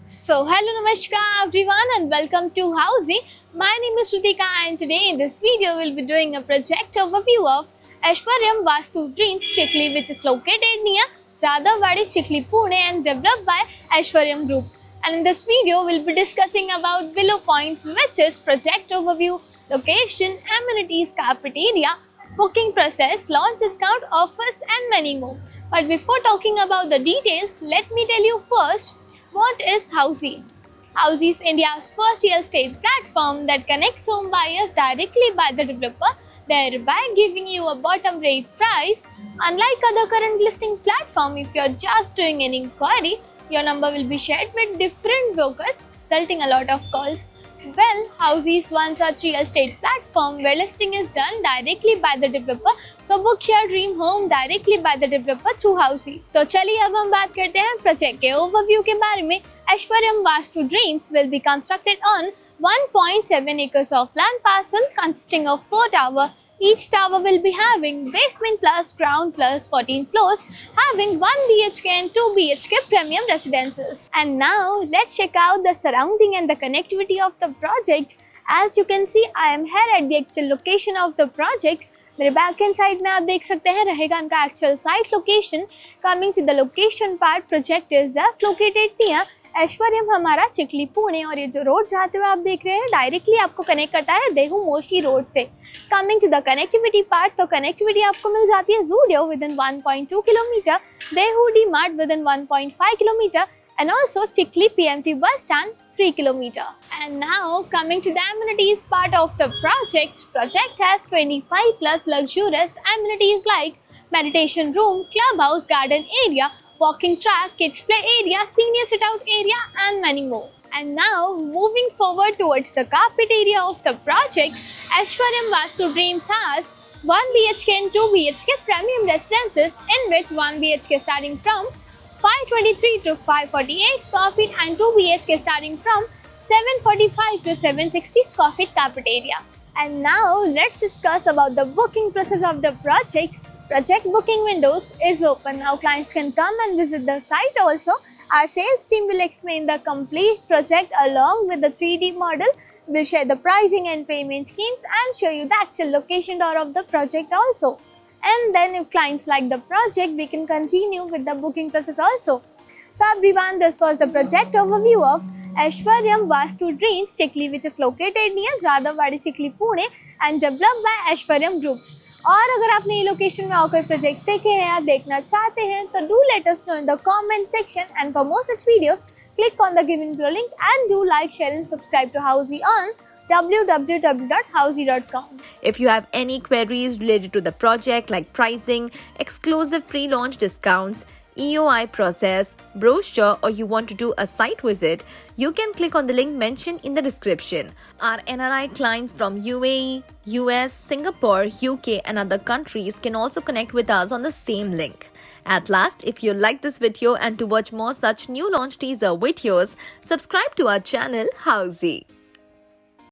Hello Namaskar everyone and welcome to Housey. My name is Shrutika and today in this video we'll be doing a project overview of Aishwaryam Vastu Dreams Chikli, which is located near Jadavadi Chikli, Pune and developed by Aishwaryam Group. And in this video we'll be discussing about below points, which is project overview, location, amenities, carpet area, booking process, launch discount, offers and many more. But before talking about the details, let me tell you first what is Housey. Housey is India's first real estate platform that connects home buyers directly by the developer, thereby giving you a bottom rate price. Unlike other current listing platform, if you're just doing an inquiry, your number will be shared with different brokers, resulting a lot of calls. Well, Housey is one such real estate platform where listing is done directly by the developer. So book your dream home directly by the developer through Housey. तो चलिए अब हम बात करते हैं project के overview के बारे में. Aishwaryam Vastu Dreams will be constructed on 1.7 acres of land parcel consisting of 4 towers. Each tower will be having basement plus ground plus 14 floors, having 1 BHK and 2 BHK premium residences. And now let's check out the surrounding and the connectivity of the project. As you can see, I am here at the actual location of the project. मेरे back end side में आप देख सकते हैं रहेगा इनका actual site location. Coming to the location part, project is just located near Aishwaryam हमारा चिखली पुणे, और ये जो रोड जाते हुए आप देख रहे हैं डायरेक्टली आपको कनेक्ट करता है देहू मोशी रोड से. Coming to the connectivity part, तो कनेक्टिविटी आपको मिल जाती है Zudio within 1.2 kilometre, Dehu D Mart within 1.5 kilometre, and also Chikli PMT bus stand 3 km. And now coming to the amenities part of the project has 25 plus luxurious amenities like meditation room, clubhouse, garden area, walking track, kids play area, senior sit out area and many more. And now moving forward towards the carpet area of the project, Aishwaryam Vastu Dreams has 1 BHK and 2 BHK premium residences, in which 1 BHK starting from 523 to 548 square feet and 2 BHK starting from 745 to 760 square feet carpet area. And now let's discuss about the booking process of the project. Project booking windows is open. Now clients can come and visit the site also. Our sales team will explain the complete project along with the 3D model. We'll share the pricing and payment schemes and show you the actual location tour of the project also. And then if clients like the project, we can continue with the booking process also. So everyone, this was the project overview of Aishwaryam Vastu Dreams Chikli, which is located near Jadavadi Chikli, Pune and developed by Aishwaryam Groups. और अगर आपने ये location में और कोई projects देखे हैं या देखना चाहते हैं तो do let us know in the comment section, and for more such videos click on the given below link and do like, share and subscribe to Housey on www.housey.com. If you have any queries related to the project like pricing, exclusive pre-launch discounts, EOI process, brochure, or you want to do a site visit, you can click on the link mentioned in the description. Our NRI clients from UAE, US, Singapore, UK and other countries can also connect with us on the same link. At last, if you like this video and to watch more such new launch teaser videos, subscribe to our channel Housey.